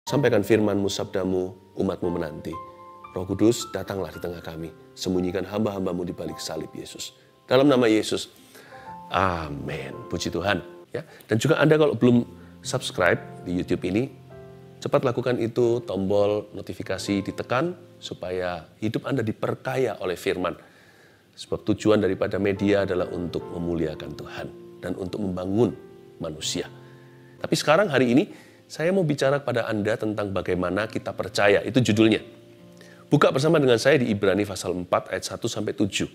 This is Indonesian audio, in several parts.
Sampaikan firman-Mu, sabdamu, umat-Mu menanti. Roh Kudus, datanglah di tengah kami. Sembunyikan hamba-hamba-Mu di balik salib Yesus. Dalam nama Yesus. Amin. Puji Tuhan. Ya. Dan juga Anda kalau belum subscribe di YouTube ini, cepat lakukan itu, tombol notifikasi ditekan supaya hidup Anda diperkaya oleh firman. Sebab tujuan daripada media adalah untuk memuliakan Tuhan dan untuk membangun manusia. Tapi sekarang hari ini saya mau bicara kepada Anda tentang bagaimana kita percaya. Itu judulnya. Buka bersama dengan saya di Ibrani pasal 4 ayat 1-7.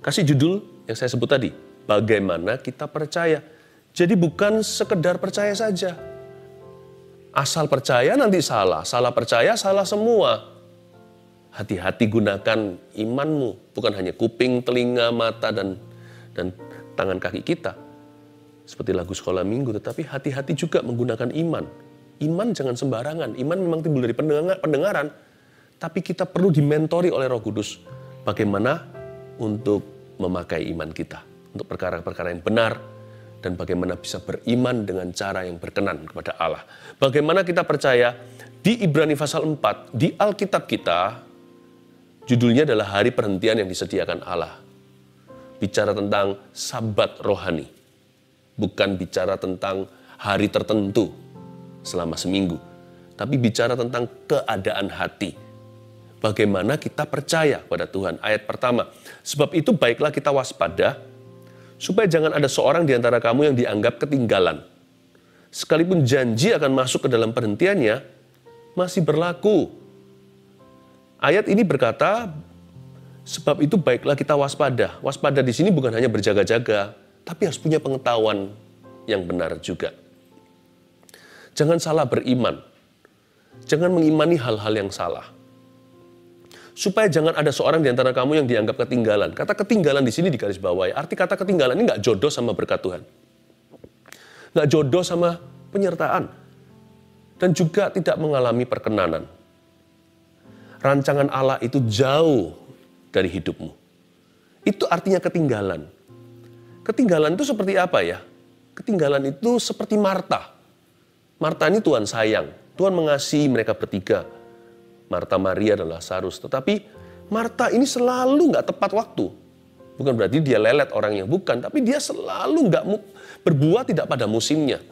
Kasih judul yang saya sebut tadi. Bagaimana kita percaya. Jadi bukan sekedar percaya saja. Asal percaya nanti salah. Salah percaya salah semua. Hati-hati gunakan imanmu. Bukan hanya kuping, telinga, mata, dan tangan kaki kita. Seperti lagu sekolah minggu, tetapi hati-hati juga menggunakan iman. Iman jangan sembarangan. Iman memang timbul dari pendengaran. Tapi kita perlu dimentori oleh Roh Kudus. Bagaimana untuk memakai iman kita. Untuk perkara-perkara yang benar. Dan bagaimana bisa beriman dengan cara yang berkenan kepada Allah. Bagaimana kita percaya di Ibrani pasal 4, di Alkitab kita, judulnya adalah hari perhentian yang disediakan Allah. Bicara tentang sabat rohani. Bukan bicara tentang hari tertentu selama seminggu. Tapi bicara tentang keadaan hati. Bagaimana kita percaya pada Tuhan. Ayat pertama. Sebab itu baiklah kita waspada. Supaya jangan ada seorang di antara kamu yang dianggap ketinggalan. Sekalipun janji akan masuk ke dalam perhentiannya. Masih berlaku. Ayat ini berkata. Sebab itu baiklah kita waspada. Waspada di sini bukan hanya berjaga-jaga. Tapi harus punya pengetahuan yang benar juga. Jangan salah beriman. Jangan mengimani hal-hal yang salah. Supaya jangan ada seorang di antara kamu yang dianggap ketinggalan. Kata ketinggalan di sini digarisbawahi. Arti kata ketinggalan ini nggak jodoh sama berkat Tuhan. Nggak jodoh sama penyertaan. Dan juga tidak mengalami perkenanan. Rancangan Allah itu jauh dari hidupmu. Itu artinya ketinggalan. Ketinggalan itu seperti apa ya? Ketinggalan itu seperti Marta. Marta ini Tuhan sayang. Tuhan mengasihi mereka bertiga. Marta, Maria, dan Lazarus. Tetapi Marta ini selalu nggak tepat waktu. Bukan berarti dia lelet orangnya. Bukan. Tapi dia selalu nggak berbuah tidak pada musimnya.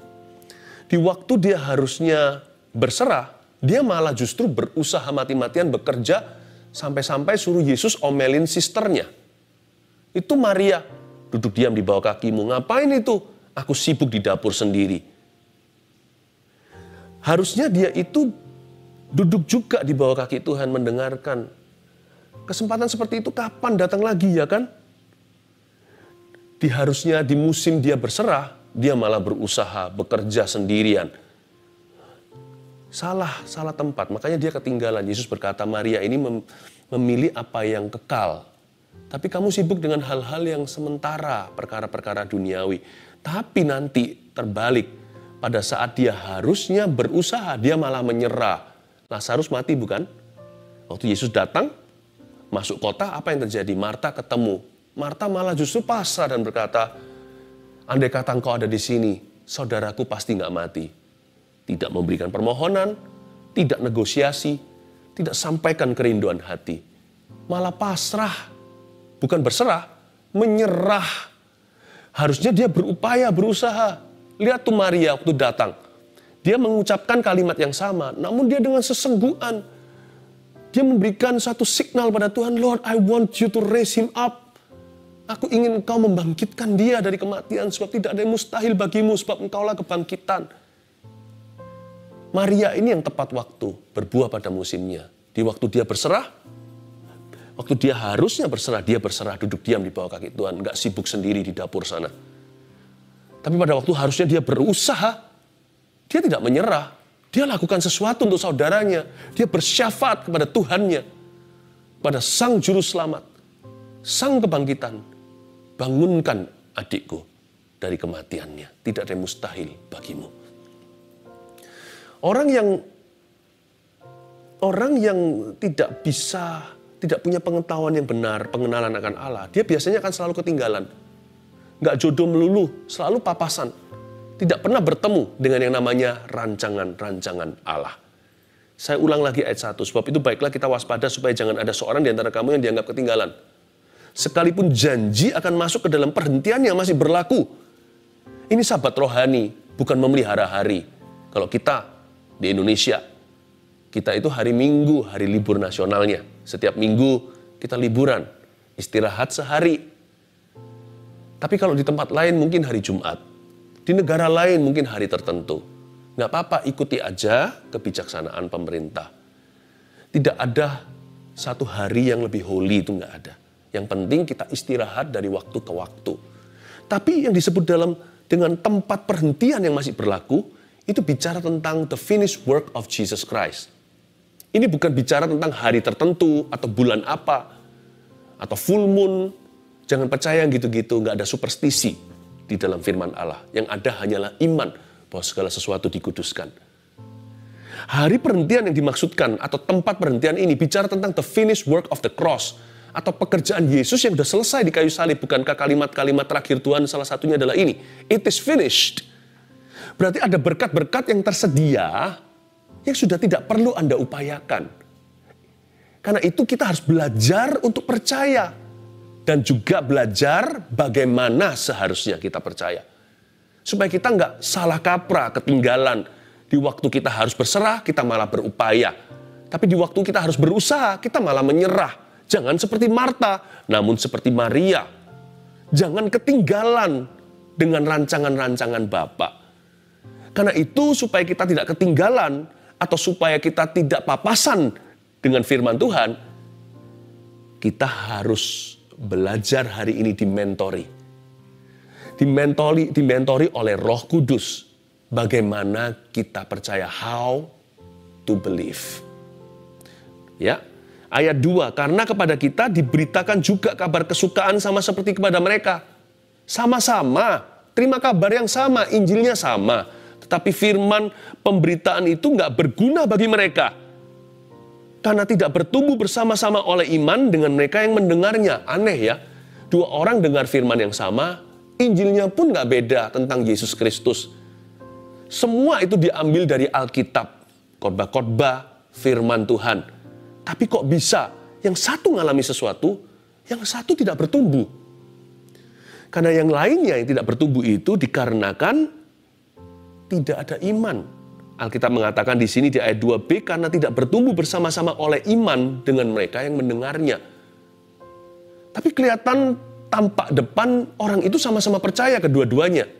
Di waktu dia harusnya berserah, dia malah justru berusaha mati-matian bekerja sampai-sampai suruh Yesus omelin sisternya. Itu Maria. Duduk diam di bawah kakimu. Ngapain itu? Aku sibuk di dapur sendiri. Harusnya dia itu duduk juga di bawah kaki Tuhan mendengarkan. Kesempatan seperti itu kapan datang lagi ya kan? Harusnya di musim dia berserah, dia malah berusaha bekerja sendirian. Salah tempat. Makanya dia ketinggalan. Yesus berkata, Maria ini memilih apa yang kekal. Tapi kamu sibuk dengan hal-hal yang sementara, perkara-perkara duniawi. Tapi nanti terbalik, pada saat dia harusnya berusaha, dia malah menyerah. Lazarus mati bukan? Waktu Yesus datang, masuk kota, apa yang terjadi? Marta ketemu. Marta malah justru pasrah dan berkata, andai kata engkau ada di sini, saudaraku pasti nggak mati. Tidak memberikan permohonan, tidak negosiasi, tidak sampaikan kerinduan hati. Malah pasrah. Bukan berserah, menyerah. Harusnya dia berupaya, berusaha. Lihat tuh Maria waktu datang. Dia mengucapkan kalimat yang sama, namun dia dengan sesengguhan. Dia memberikan satu signal pada Tuhan, Lord, I want you to raise him up. Aku ingin engkau membangkitkan dia dari kematian, sebab tidak ada yang mustahil bagimu, sebab engkaulah kebangkitan. Maria ini yang tepat waktu, berbuah pada musimnya. Di waktu dia berserah, waktu dia harusnya berserah, dia berserah duduk diam di bawah kaki Tuhan. Nggak sibuk sendiri di dapur sana. Tapi pada waktu harusnya dia berusaha, dia tidak menyerah. Dia lakukan sesuatu untuk saudaranya. Dia bersyafaat kepada Tuhannya. Pada Sang Juru Selamat. Sang Kebangkitan. Bangunkan adikku dari kematiannya. Tidak ada yang mustahil bagimu. Orang yang tidak punya pengetahuan yang benar, pengenalan akan Allah, dia biasanya akan selalu ketinggalan. Nggak jodoh melulu, selalu papasan. tidak pernah bertemu dengan yang namanya rancangan-rancangan Allah. Saya ulang lagi ayat 1, sebab itu baiklah kita waspada supaya jangan ada seorang di antara kamu yang dianggap ketinggalan. Sekalipun janji akan masuk ke dalam perhentian yang masih berlaku. Ini sahabat rohani, bukan memelihara hari. Kalau kita di Indonesia, kita itu hari Minggu, hari libur nasionalnya. Setiap minggu kita liburan, istirahat sehari. Tapi kalau di tempat lain mungkin hari Jumat. Di negara lain mungkin hari tertentu. Nggak apa-apa, ikuti aja kebijaksanaan pemerintah. Tidak ada satu hari yang lebih holy, itu nggak ada. Yang penting kita istirahat dari waktu ke waktu. Tapi yang disebut dengan tempat perhentian yang masih berlaku, itu bicara tentang the finished work of Jesus Christ. Ini bukan bicara tentang hari tertentu, atau bulan apa, atau full moon. Jangan percaya gitu-gitu, nggak ada superstisi di dalam firman Allah. Yang ada hanyalah iman bahwa segala sesuatu dikuduskan. Hari perhentian yang dimaksudkan atau tempat perhentian ini bicara tentang the finished work of the cross, atau pekerjaan Yesus yang sudah selesai di kayu salib. Bukankah kalimat-kalimat terakhir Tuhan salah satunya adalah ini, it is finished. Berarti ada berkat-berkat yang tersedia yang sudah tidak perlu Anda upayakan. Karena itu kita harus belajar untuk percaya. Dan juga belajar bagaimana seharusnya kita percaya. Supaya kita nggak salah kaprah, ketinggalan. Di waktu kita harus berserah, kita malah berupaya. Tapi di waktu kita harus berusaha, kita malah menyerah. Jangan seperti Marta, namun seperti Maria. Jangan ketinggalan dengan rancangan-rancangan Bapa. Karena itu supaya kita tidak ketinggalan, atau supaya kita tidak papasan dengan firman Tuhan, kita harus belajar hari ini dimentori. Dimentori oleh Roh Kudus. Bagaimana kita percaya, how to believe. Ya, ayat 2, karena kepada kita diberitakan juga kabar kesukaan sama seperti kepada mereka. Sama-sama, terima kabar yang sama, Injilnya sama. Tetapi firman pemberitaan itu nggak berguna bagi mereka. Karena tidak bertumbuh bersama-sama oleh iman dengan mereka yang mendengarnya. Aneh ya, dua orang dengar firman yang sama, Injilnya pun nggak beda tentang Yesus Kristus. Semua itu diambil dari Alkitab, khotbah-khotbah, firman Tuhan. Tapi kok bisa yang satu ngalami sesuatu, yang satu tidak bertumbuh? Karena yang lainnya yang tidak bertumbuh itu dikarenakan tidak ada iman. Alkitab mengatakan di sini di ayat 2b, karena tidak bertumbuh bersama-sama oleh iman dengan mereka yang mendengarnya. Tapi kelihatan tampak depan orang itu sama-sama percaya kedua-duanya.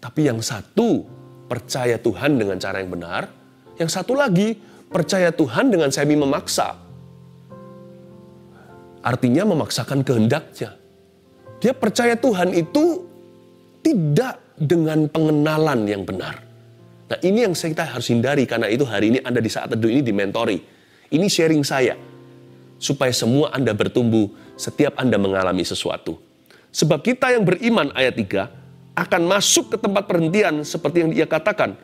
Tapi yang satu percaya Tuhan dengan cara yang benar, yang satu lagi percaya Tuhan dengan semi memaksa. Artinya memaksakan kehendaknya. Dia percaya Tuhan itu tidak dengan pengenalan yang benar. Nah, ini yang kita harus hindari, karena itu hari ini Anda di saat teduh ini dimentori. Ini sharing saya, supaya semua Anda bertumbuh setiap Anda mengalami sesuatu. Sebab kita yang beriman, ayat 3, akan masuk ke tempat perhentian seperti yang Ia katakan.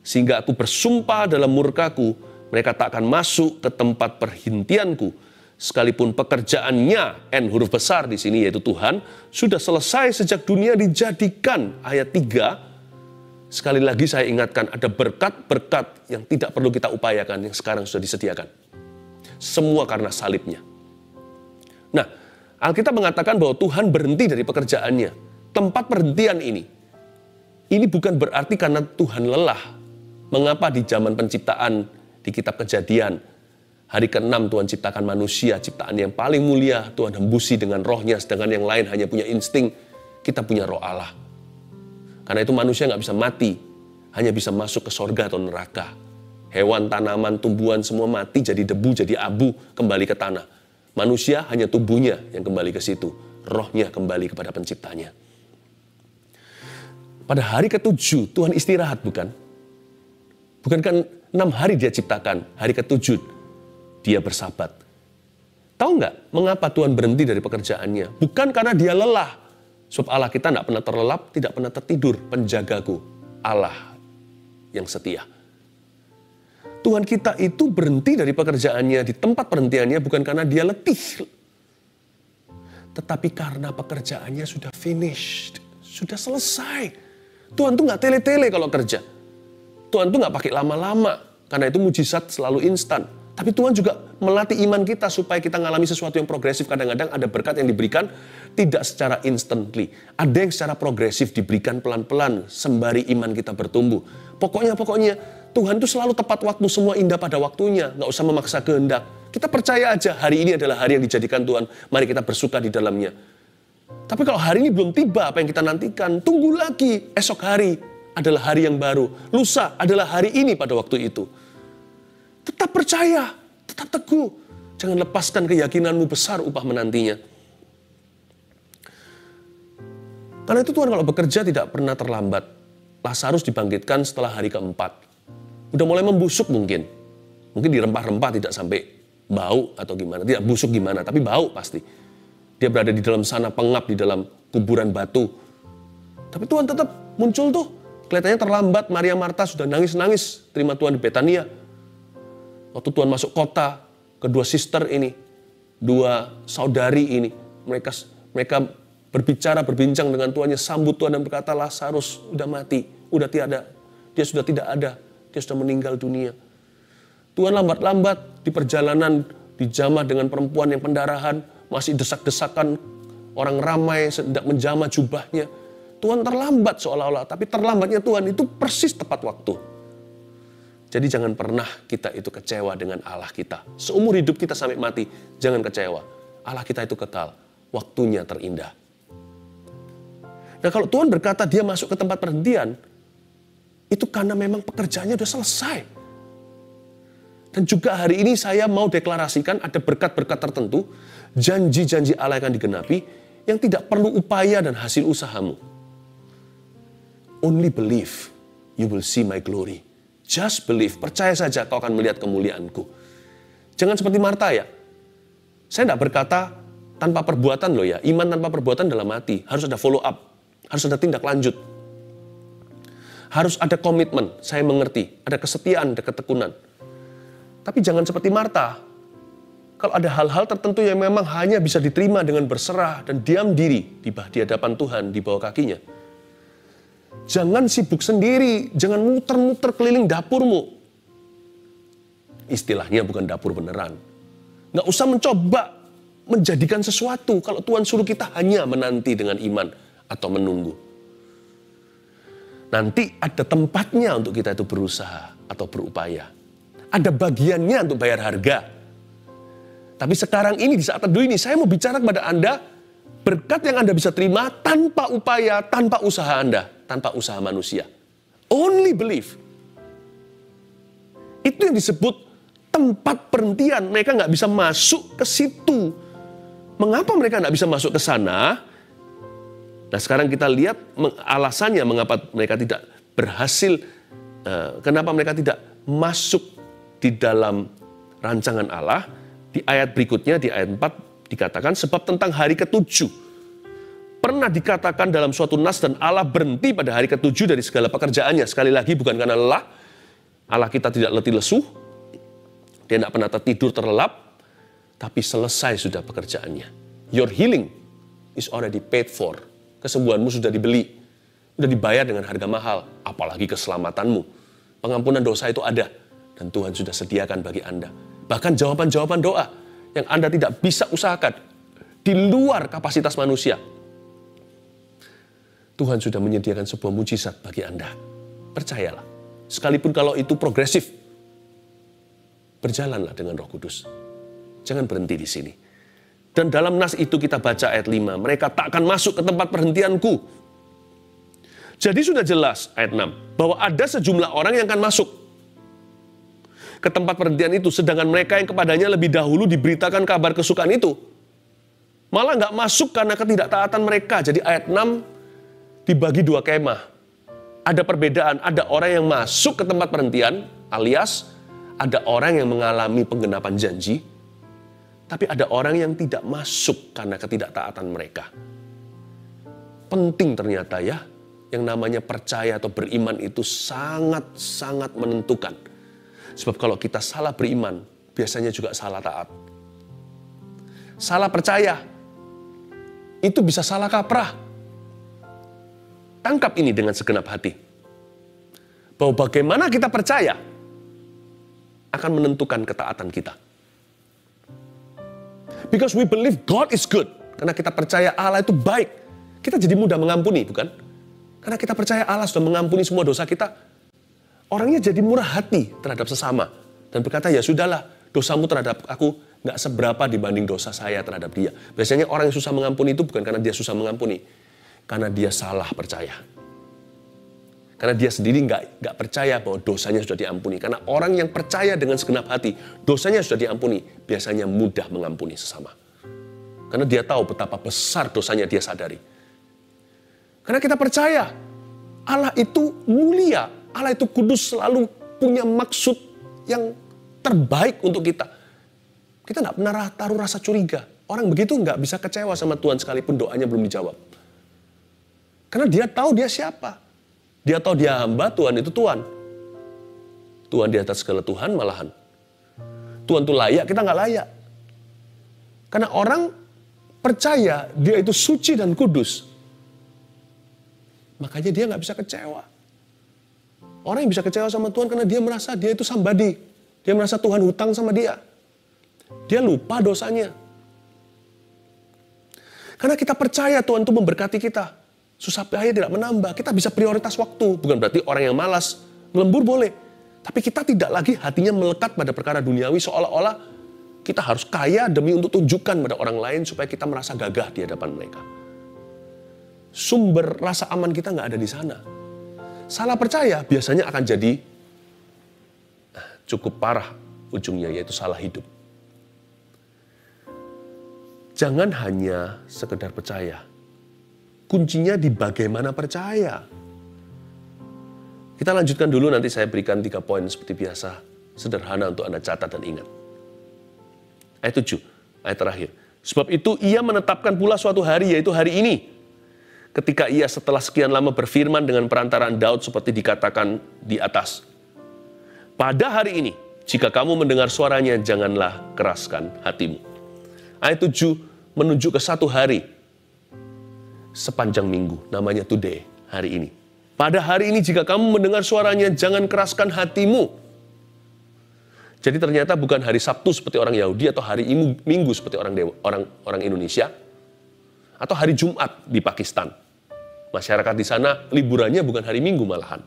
Sehingga aku bersumpah dalam murkaku, mereka tak akan masuk ke tempat perhentianku. Sekalipun pekerjaannya, N huruf besar di sini yaitu Tuhan, sudah selesai sejak dunia dijadikan. Ayat 3, sekali lagi saya ingatkan, ada berkat-berkat yang tidak perlu kita upayakan, yang sekarang sudah disediakan. Semua karena salibnya. Nah, Alkitab mengatakan bahwa Tuhan berhenti dari pekerjaannya. Tempat perhentian ini bukan berarti karena Tuhan lelah. Mengapa di zaman penciptaan, di kitab Kejadian, hari ke-6 Tuhan ciptakan manusia, ciptaan yang paling mulia, Tuhan hembusi dengan rohnya, sedangkan yang lain hanya punya insting, kita punya roh Allah. Karena itu manusia nggak bisa mati, hanya bisa masuk ke sorga atau neraka. Hewan, tanaman, tumbuhan semua mati jadi debu, jadi abu, kembali ke tanah. Manusia hanya tubuhnya yang kembali ke situ, rohnya kembali kepada penciptanya. Pada hari ke-7 Tuhan istirahat, bukan? Bukankah 6 hari dia ciptakan, hari ke-7 dia bersabat. Tahu nggak mengapa Tuhan berhenti dari pekerjaannya? Bukan karena dia lelah. Sebab Allah kita tidak pernah terlelap, tidak pernah tertidur, penjagaku, Allah yang setia. Tuhan kita itu berhenti dari pekerjaannya, di tempat perhentiannya bukan karena dia letih. Tetapi karena pekerjaannya sudah finished, sudah selesai. Tuhan tuh nggak tele-tele kalau kerja. Tuhan tuh nggak pakai lama-lama, karena itu mujizat selalu instan. Tapi Tuhan juga melatih iman kita supaya kita ngalami sesuatu yang progresif. Kadang-kadang ada berkat yang diberikan tidak secara instantly. Ada yang secara progresif diberikan pelan-pelan sembari iman kita bertumbuh. Pokoknya Tuhan itu selalu tepat waktu, semua indah pada waktunya. Nggak usah memaksa kehendak. Kita percaya aja hari ini adalah hari yang dijadikan Tuhan. Mari kita bersuka di dalamnya. Tapi kalau hari ini belum tiba apa yang kita nantikan, tunggu lagi. Esok hari adalah hari yang baru. Lusa adalah hari ini pada waktu itu. Tetap percaya, tetap teguh. Jangan lepaskan keyakinanmu, besar upah menantinya. Karena itu Tuhan kalau bekerja tidak pernah terlambat. Lazarus dibangkitkan setelah hari keempat. Udah mulai membusuk mungkin. Mungkin dirempah-rempah tidak sampai bau atau gimana. Tidak busuk gimana, tapi bau pasti. Dia berada di dalam sana pengap di dalam kuburan batu. Tapi Tuhan tetap muncul tuh. Kelihatannya terlambat, Maria Marta sudah nangis-nangis terima Tuhan di Betania. Waktu Tuhan masuk kota, kedua sister ini, dua saudari ini, mereka berbincang dengan Tuhannya, sambut Tuhan dan berkata, Lazarus sudah mati, sudah tiada, dia sudah tidak ada, dia sudah meninggal dunia. Tuhan lambat-lambat di perjalanan dijamah dengan perempuan yang pendarahan, masih desak-desakan, orang ramai hendak menjamah jubahnya. Tuhan terlambat seolah-olah, tapi terlambatnya Tuhan itu persis tepat waktu. Jadi jangan pernah kita itu kecewa dengan Allah kita. Seumur hidup kita sampai mati, jangan kecewa. Allah kita itu kekal, waktunya terindah. Nah kalau Tuhan berkata dia masuk ke tempat perhentian, itu karena memang pekerjaannya sudah selesai. Dan juga hari ini saya mau deklarasikan ada berkat-berkat tertentu, janji-janji Allah yang akan digenapi, yang tidak perlu upaya dan hasil usahamu. Only believe, you will see my glory. Just believe, percaya saja kau akan melihat kemuliaanku. Jangan seperti Marta ya. Saya tidak berkata tanpa perbuatan loh ya. Iman tanpa perbuatan dalam hati. Harus ada follow up. Harus ada tindak lanjut. Harus ada komitmen, saya mengerti. Ada kesetiaan, ada ketekunan. Tapi jangan seperti Marta. Kalau ada hal-hal tertentu yang memang hanya bisa diterima dengan berserah dan diam diri di hadapan Tuhan, di bawah kakinya. Jangan sibuk sendiri, jangan muter-muter keliling dapurmu. Istilahnya bukan dapur beneran. Nggak usah mencoba menjadikan sesuatu kalau Tuhan suruh kita hanya menanti dengan iman atau menunggu. Nanti ada tempatnya untuk kita itu berusaha atau berupaya. Ada bagiannya untuk bayar harga. Tapi sekarang ini, di saat teduh ini, saya mau bicara kepada Anda, berkat yang Anda bisa terima tanpa upaya, tanpa usaha Anda, tanpa usaha manusia. Only believe. Itu yang disebut tempat perhentian. Mereka nggak bisa masuk ke situ. Mengapa mereka nggak bisa masuk ke sana? Nah sekarang kita lihat alasannya mengapa mereka tidak berhasil, kenapa mereka tidak masuk di dalam rancangan Allah. Di ayat berikutnya, di ayat 4 dikatakan, sebab tentang hari ke-7 pernah dikatakan dalam suatu nas dan Allah berhenti pada hari ke-7 dari segala pekerjaannya. Sekali lagi bukan karena lelah, Allah kita tidak letih lesu, dia tidak pernah tertidur terlelap, tapi selesai sudah pekerjaannya. Your healing is already paid for. Kesembuhanmu sudah dibeli, sudah dibayar dengan harga mahal, apalagi keselamatanmu. Pengampunan dosa itu ada, dan Tuhan sudah sediakan bagi Anda. Bahkan jawaban-jawaban doa yang Anda tidak bisa usahakan di luar kapasitas manusia. Tuhan sudah menyediakan sebuah mujizat bagi Anda. Percayalah, sekalipun kalau itu progresif, berjalanlah dengan Roh Kudus. Jangan berhenti di sini. Dan dalam nas itu kita baca ayat 5, mereka tak akan masuk ke tempat perhentianku. Jadi sudah jelas ayat 6, bahwa ada sejumlah orang yang akan masuk ke tempat perhentian itu, sedangkan mereka yang kepadanya lebih dahulu diberitakan kabar kesukaan itu, malah nggak masuk karena ketidaktaatan mereka. Jadi ayat 6 dibagi dua kemah. Ada perbedaan, ada orang yang masuk ke tempat perhentian, alias ada orang yang mengalami penggenapan janji, tapi ada orang yang tidak masuk karena ketidaktaatan mereka. Penting ternyata ya, yang namanya percaya atau beriman itu sangat-sangat menentukan. Sebab kalau kita salah beriman, biasanya juga salah taat. Salah percaya, itu bisa salah kaprah. tangkap ini dengan segenap hati. Bahwa bagaimana kita percaya akan menentukan ketaatan kita. Because we believe God is good. Karena kita percaya Allah itu baik. Kita jadi mudah mengampuni, bukan? Karena kita percaya Allah sudah mengampuni semua dosa kita. Orangnya jadi murah hati terhadap sesama. Dan berkata, ya sudahlah, dosamu terhadap aku nggak seberapa dibanding dosa saya terhadap dia. Biasanya orang yang susah mengampuni itu bukan karena dia susah mengampuni. Karena dia salah percaya. Karena dia sendiri nggak percaya bahwa dosanya sudah diampuni. Karena orang yang percaya dengan segenap hati, dosanya sudah diampuni, biasanya mudah mengampuni sesama. Karena dia tahu betapa besar dosanya, dia sadari. Karena kita percaya, Allah itu mulia, Allah itu kudus, selalu punya maksud yang terbaik untuk kita. Kita nggak pernah taruh rasa curiga. Orang begitu nggak bisa kecewa sama Tuhan sekalipun doanya belum dijawab. Karena dia tahu dia siapa. Dia tahu dia hamba, Tuhan itu Tuhan. Tuhan di atas segala Tuhan malahan. Tuhan itu layak, kita nggak layak. Karena orang percaya dia itu suci dan kudus. Makanya dia nggak bisa kecewa. Orang yang bisa kecewa sama Tuhan karena dia merasa dia itu somebody. Dia merasa Tuhan hutang sama dia. Dia lupa dosanya. Karena kita percaya Tuhan itu memberkati kita. Susah payah tidak menambah. Kita bisa prioritas waktu. Bukan berarti orang yang malas lembur boleh. Tapi kita tidak lagi hatinya melekat pada perkara duniawi seolah-olah kita harus kaya demi untuk tunjukkan pada orang lain supaya kita merasa gagah di hadapan mereka. Sumber rasa aman kita nggak ada di sana. Salah percaya biasanya akan jadi cukup parah ujungnya, yaitu salah hidup. Jangan hanya sekedar percaya. Kuncinya di bagaimana percaya. Kita lanjutkan dulu, nanti saya berikan 3 poin seperti biasa. Sederhana untuk Anda catat dan ingat. Ayat 7, ayat terakhir. Sebab itu ia menetapkan pula suatu hari, yaitu hari ini. Ketika ia setelah sekian lama berfirman dengan perantaraan Daud seperti dikatakan di atas. Pada hari ini, jika kamu mendengar suaranya, janganlah keraskan hatimu. Ayat 7 menunjuk ke satu hari sepanjang minggu, namanya today, hari ini. Pada hari ini jika kamu mendengar suaranya, jangan keraskan hatimu. Jadi ternyata bukan hari Sabtu seperti orang Yahudi atau hari Minggu seperti orang Indonesia, atau hari Jumat di Pakistan. Masyarakat di sana liburannya bukan hari Minggu malahan.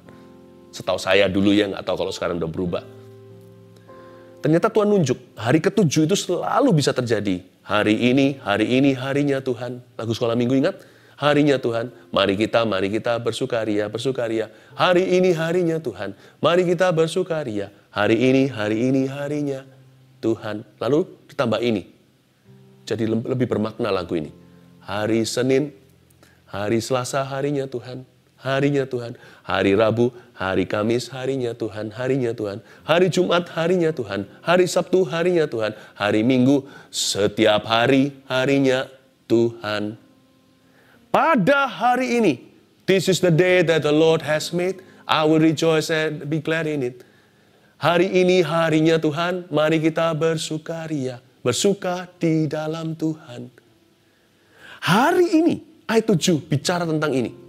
Setahu saya dulu ya, nggak tahu kalau sekarang udah berubah. Ternyata Tuhan nunjuk, hari ke-7 itu selalu bisa terjadi. Hari ini harinya Tuhan. Lagu sekolah minggu ingat? Harinya Tuhan, mari kita bersukaria. Hari ini harinya Tuhan, mari kita bersukaria. Hari ini harinya Tuhan. Lalu ditambah ini. Jadi lebih bermakna lagu ini. Hari Senin, hari Selasa harinya Tuhan. Hari Rabu, hari Kamis harinya Tuhan. Hari Jumat harinya Tuhan. Hari Sabtu harinya Tuhan. Hari Minggu, setiap hari harinya Tuhan. Pada hari ini, this is the day that the Lord has made. I will rejoice and be glad in it. Hari ini harinya Tuhan, mari kita bersukaria. Bersuka di dalam Tuhan. Hari ini, ayat 7 bicara tentang ini.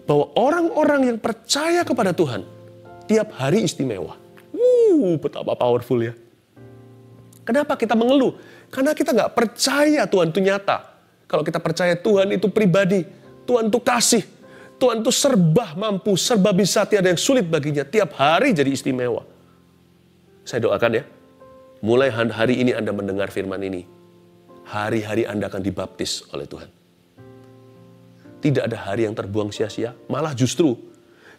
Bahwa orang-orang yang percaya kepada Tuhan, tiap hari istimewa. Betapa powerful ya. Kenapa kita mengeluh? Karena kita nggak percaya Tuhan itu nyata. Kalau kita percaya Tuhan itu pribadi, Tuhan itu kasih, Tuhan itu serba mampu, serba bisa, tiada yang sulit baginya. Tiap hari jadi istimewa. Saya doakan ya, mulai hari ini Anda mendengar firman ini, hari-hari Anda akan dibaptis oleh Tuhan. Tidak ada hari yang terbuang sia-sia, malah justru,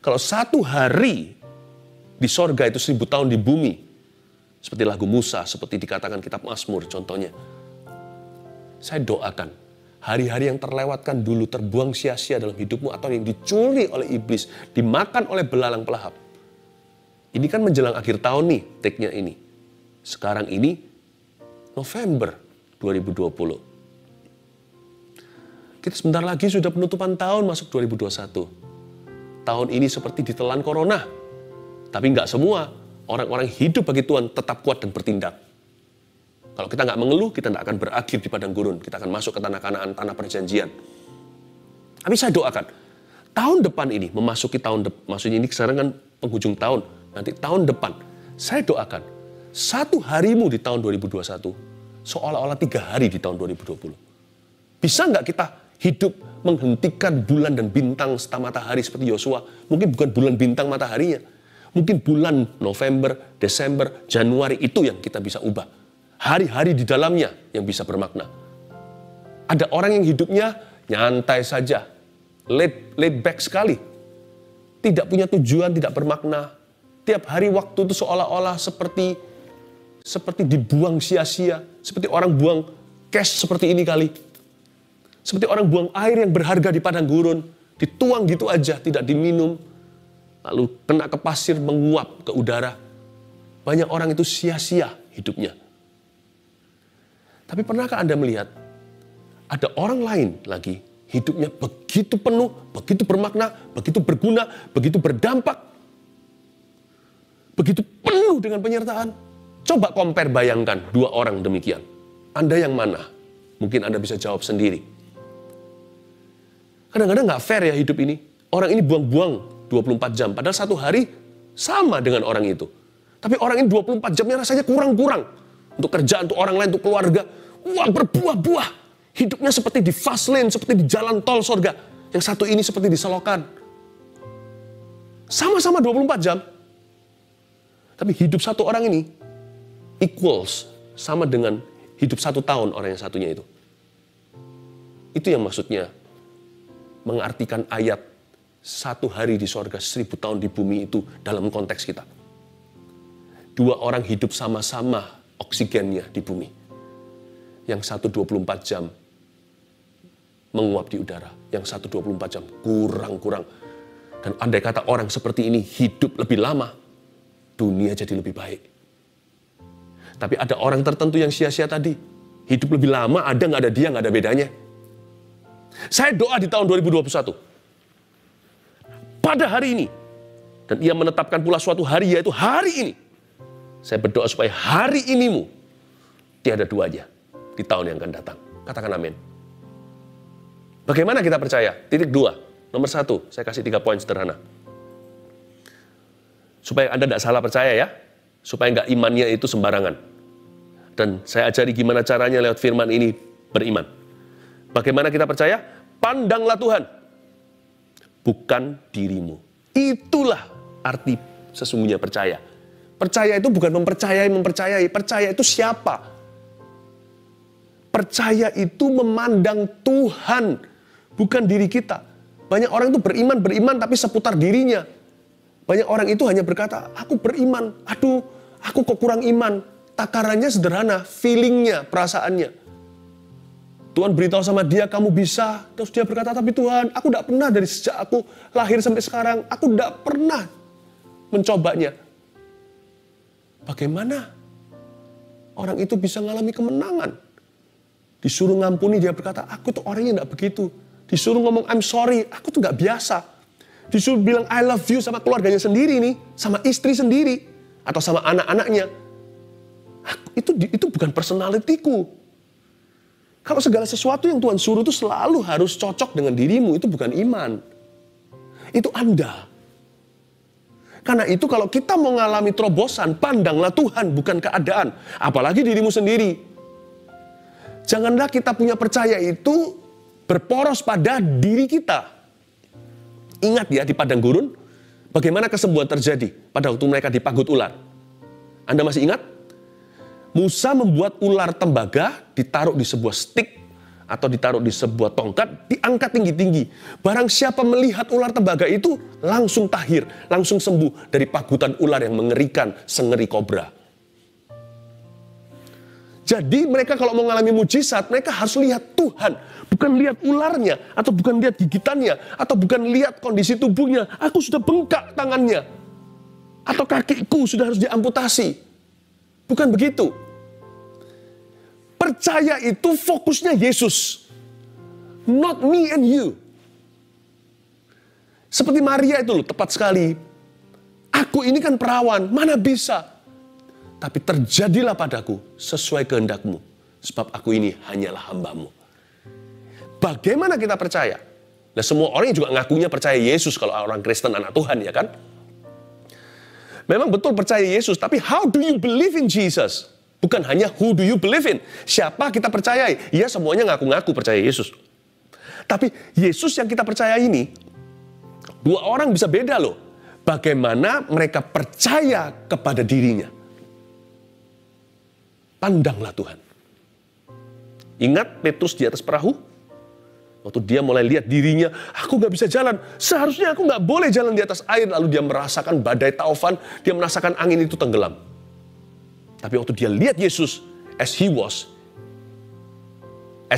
kalau satu hari di sorga itu 1000 tahun di bumi, seperti lagu Musa, seperti dikatakan kitab Mazmur contohnya. Saya doakan, hari-hari yang terlewatkan dulu terbuang sia-sia dalam hidupmu atau yang dicuri oleh iblis, dimakan oleh belalang pelahap. Ini kan menjelang akhir tahun nih, take-nya ini. Sekarang ini November 2020. Kita sebentar lagi sudah penutupan tahun masuk 2021. Tahun ini seperti ditelan corona. Tapi nggak semua orang-orang hidup bagi Tuhan tetap kuat dan bertindak. Kalau kita nggak mengeluh, kita nggak akan berakhir di padang gurun. Kita akan masuk ke tanah Kanaan, tanah perjanjian. Tapi saya doakan, tahun depan ini, memasuki maksudnya ini sekarang kan penghujung tahun, nanti tahun depan, saya doakan, 1 harimu di tahun 2021, seolah-olah 3 hari di tahun 2020. Bisa nggak kita hidup menghentikan bulan dan bintang serta matahari seperti Yosua? Mungkin bukan bulan bintang mataharinya, mungkin bulan November, Desember, Januari itu yang kita bisa ubah. Hari-hari di dalamnya yang bisa bermakna. Ada orang yang hidupnya nyantai saja, laid back sekali. Tidak punya tujuan, tidak bermakna. Tiap hari waktu itu seolah-olah seperti dibuang sia-sia. Seperti orang buang cash seperti ini kali. Seperti orang buang air yang berharga di padang gurun. Dituang gitu aja, tidak diminum. Lalu kena ke pasir, menguap ke udara. Banyak orang itu sia-sia hidupnya. Tapi pernahkah Anda melihat, ada orang lain lagi, hidupnya begitu penuh, begitu bermakna, begitu berguna, begitu berdampak, begitu penuh dengan penyertaan. Coba compare, bayangkan 2 orang demikian. Anda yang mana? Mungkin Anda bisa jawab sendiri. Kadang-kadang nggak fair ya hidup ini. Orang ini buang-buang 24 jam, padahal 1 hari sama dengan orang itu. Tapi orang ini 24 jamnya rasanya kurang-kurang. Untuk kerjaan, untuk orang lain, untuk keluarga. Wah, berbuah-buah. Hidupnya seperti di fast lane, seperti di jalan tol surga. Yang satu ini seperti di selokan. Sama-sama 24 jam. Tapi hidup satu orang ini equals, sama dengan hidup 1 tahun orang yang satunya itu. Itu yang maksudnya mengartikan ayat 1 hari di surga, 1000 tahun di bumi itu dalam konteks kita. 2 orang hidup sama-sama oksigennya di bumi. Yang satu 24 jam menguap di udara. Yang satu 24 jam kurang-kurang. Dan andai kata orang seperti ini hidup lebih lama, dunia jadi lebih baik. Tapi ada orang tertentu yang sia-sia tadi. Hidup lebih lama, ada nggak ada dia, nggak ada bedanya. Saya doa di tahun 2021. Pada hari ini. Dan ia menetapkan pula suatu hari, yaitu hari ini. Saya berdoa supaya hari inimu tiada duanya di tahun yang akan datang. Katakan amin. Bagaimana kita percaya? Titik 2. Nomor 1, saya kasih 3 poin sederhana. Supaya Anda tidak salah percaya ya. Supaya nggak imannya itu sembarangan. Dan saya ajari gimana caranya lewat firman ini beriman. Bagaimana kita percaya? Pandanglah Tuhan. Bukan dirimu. Itulah arti sesungguhnya percaya. Percaya itu bukan mempercayai. Percaya itu siapa? Percaya itu memandang Tuhan, bukan diri kita. Banyak orang itu beriman tapi seputar dirinya. Banyak orang itu hanya berkata, aku beriman, aduh, aku kok kurang iman. Takarannya sederhana, feelingnya, perasaannya. Tuhan beritahu sama dia, kamu bisa. Terus dia berkata, tapi Tuhan, aku tidak pernah dari sejak aku lahir sampai sekarang, aku tidak pernah mencobanya. Bagaimana orang itu bisa mengalami kemenangan? Disuruh ngampuni, dia berkata, aku tuh orangnya tidak begitu. Disuruh ngomong, I'm sorry, aku tuh nggak biasa. Disuruh bilang, I love you sama keluarganya sendiri nih, sama istri sendiri, atau sama anak-anaknya. Itu bukan personalitiku. Kalau segala sesuatu yang Tuhan suruh itu selalu harus cocok dengan dirimu, itu bukan iman. Itu Anda. Karena itu kalau kita mau mengalami terobosan, pandanglah Tuhan, bukan keadaan. Apalagi dirimu sendiri. Janganlah kita punya percaya itu berporos pada diri kita. Ingat ya di padang gurun, bagaimana kesembuhan terjadi pada waktu mereka dipagut ular. Anda masih ingat? Musa membuat ular tembaga ditaruh di sebuah stik atau ditaruh di sebuah tongkat, diangkat tinggi-tinggi. Barang siapa melihat ular tembaga itu, langsung tahir, langsung sembuh dari pagutan ular yang mengerikan, sengeri kobra. Jadi mereka kalau mau mengalami mujizat, mereka harus lihat Tuhan. Bukan lihat ularnya, atau bukan lihat gigitannya, atau bukan lihat kondisi tubuhnya. Aku sudah bengkak tangannya. Atau kakiku sudah harus diamputasi. Bukan begitu. Percaya itu fokusnya Yesus. Not me and you. Seperti Maria itu loh, tepat sekali. Aku ini kan perawan, mana bisa. Tapi terjadilah padaku sesuai kehendakmu. Sebab aku ini hanyalah hambamu. Bagaimana kita percaya? Nah, semua orang yang juga ngakunya percaya Yesus kalau orang Kristen anak Tuhan, ya kan? Memang betul percaya Yesus, tapi how do you believe in Jesus? Bukan hanya who do you believe in. Siapa kita percayai? Ya, semuanya ngaku-ngaku percaya Yesus. Tapi Yesus yang kita percaya ini, dua orang bisa beda loh. Bagaimana mereka percaya kepada dirinya. Pandanglah Tuhan. Ingat Petrus di atas perahu? Waktu dia mulai lihat dirinya, aku gak bisa jalan. Seharusnya aku gak boleh jalan di atas air. Lalu dia merasakan badai taufan, dia merasakan angin itu tenggelam. Tapi waktu dia lihat Yesus, as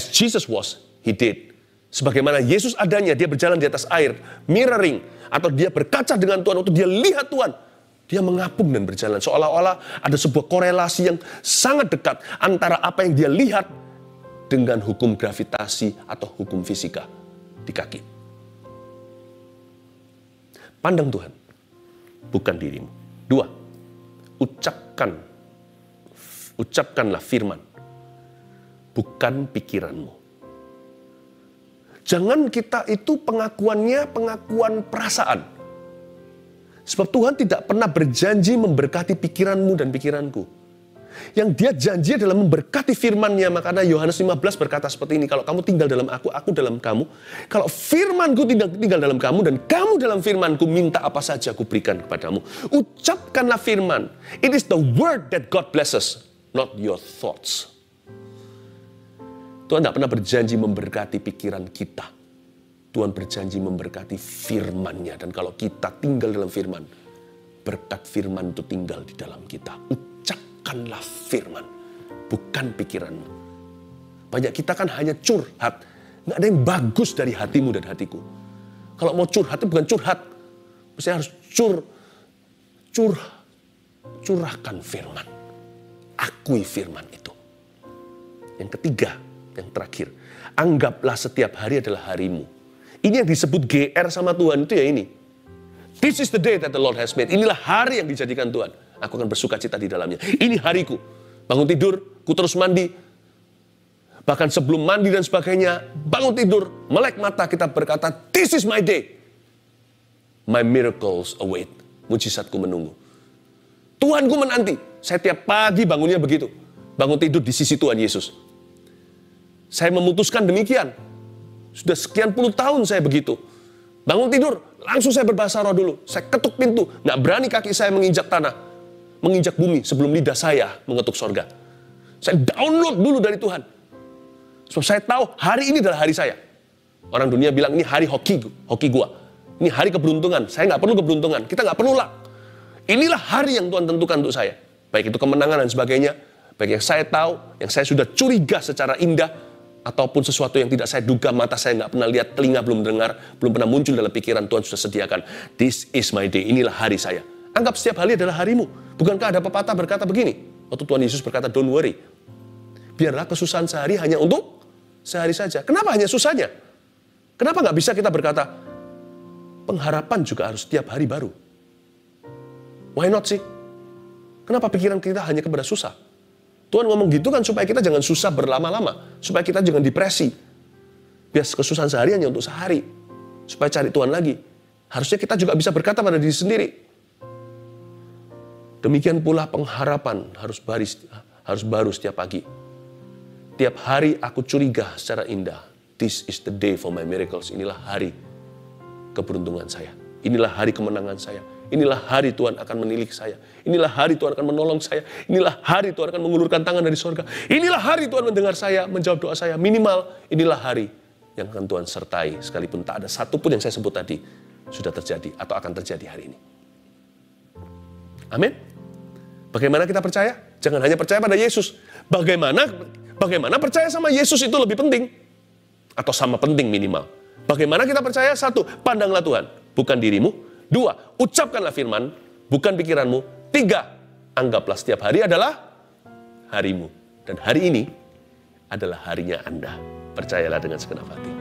Jesus was, he did. Sebagaimana Yesus adanya, dia berjalan di atas air, mirroring, atau dia berkaca dengan Tuhan. Waktu dia lihat Tuhan, dia mengapung dan berjalan. Seolah-olah ada sebuah korelasi yang sangat dekat antara apa yang dia lihat dengan hukum gravitasi atau hukum fisika di kaki. Pandang Tuhan, bukan dirimu. 2, ucapkanlah firman, bukan pikiranmu. Jangan kita itu pengakuannya pengakuan perasaan. Sebab Tuhan tidak pernah berjanji memberkati pikiranmu dan pikiranku. Yang dia janji adalah memberkati firman-Nya. Makanya Yohanes 15 berkata seperti ini, kalau kamu tinggal dalam aku dalam kamu. Kalau firman-Ku tinggal dalam kamu dan kamu dalam firman-Ku, minta apa saja aku berikan kepadamu. Ucapkanlah firman. It is the word that God blesses, not your thoughts. Tuhan tidak pernah berjanji memberkati pikiran kita. Tuhan berjanji memberkati firman-Nya. Dan kalau kita tinggal dalam firman, berkat firman itu tinggal di dalam kita. Ucapkanlah firman, bukan pikiranmu. Banyak kita kan hanya curhat. Nggak ada yang bagus dari hatimu dan hatiku. Kalau mau curhat itu bukan curhat. Mesti harus curahkan firman. Akui firman itu. Yang ketiga, yang terakhir, anggaplah setiap hari adalah harimu. Ini yang disebut GR sama Tuhan itu ya ini. This is the day that the Lord has made. Inilah hari yang dijadikan Tuhan. Aku akan bersuka cita di dalamnya. Ini hariku. Bangun tidur, ku terus mandi. Bahkan sebelum mandi dan sebagainya, bangun tidur, melek mata kita berkata, this is my day. My miracles await. Mujizatku menunggu. Tuhanku menanti. Saya tiap pagi bangunnya begitu. Bangun tidur di sisi Tuhan Yesus. Saya memutuskan demikian. Sudah sekian puluh tahun saya begitu. Bangun tidur, langsung saya berbahasa roh dulu. Saya ketuk pintu, nggak berani kaki saya menginjak tanah, menginjak bumi sebelum lidah saya mengetuk sorga. Saya download dulu dari Tuhan. Sebab saya tahu hari ini adalah hari saya. Orang dunia bilang ini hari hoki gua. Ini hari keberuntungan. Saya nggak perlu keberuntungan. Kita nggak perlu luck. Inilah hari yang Tuhan tentukan untuk saya. Baik itu kemenangan dan sebagainya. Baik yang saya tahu, yang saya sudah curiga secara indah, ataupun sesuatu yang tidak saya duga, mata saya nggak pernah lihat, telinga belum dengar, belum pernah muncul dalam pikiran, Tuhan sudah sediakan. This is my day, inilah hari saya. Anggap setiap hari adalah harimu. Bukankah ada pepatah berkata begini? Waktu Tuhan Yesus berkata, don't worry. Biarlah kesusahan sehari hanya untuk sehari saja. Kenapa hanya susahnya? Kenapa nggak bisa kita berkata, pengharapan juga harus setiap hari baru? Why not sih? Kenapa pikiran kita hanya kepada susah? Tuhan ngomong gitu kan supaya kita jangan susah berlama-lama. Supaya kita jangan depresi. Biar kesusahan sehari hanya untuk sehari. Supaya cari Tuhan lagi. Harusnya kita juga bisa berkata pada diri sendiri. Demikian pula pengharapan harus baru setiap pagi. Tiap hari aku curiga secara indah. This is the day for my miracles. Inilah hari keberuntungan saya. Inilah hari kemenangan saya. Inilah hari Tuhan akan menilik saya. Inilah hari Tuhan akan menolong saya. Inilah hari Tuhan akan mengulurkan tangan dari surga. Inilah hari Tuhan mendengar saya, menjawab doa saya. Minimal, inilah hari yang akan Tuhan sertai. Sekalipun tak ada satupun yang saya sebut tadi sudah terjadi atau akan terjadi hari ini. Amin. Bagaimana kita percaya? Jangan hanya percaya pada Yesus. Bagaimana percaya sama Yesus itu lebih penting? Atau sama penting minimal. Bagaimana kita percaya? 1, pandanglah Tuhan, bukan dirimu. 2, ucapkanlah firman, bukan pikiranmu. 3, anggaplah setiap hari adalah harimu. Dan hari ini adalah harinya Anda. Percayalah dengan segenap hati.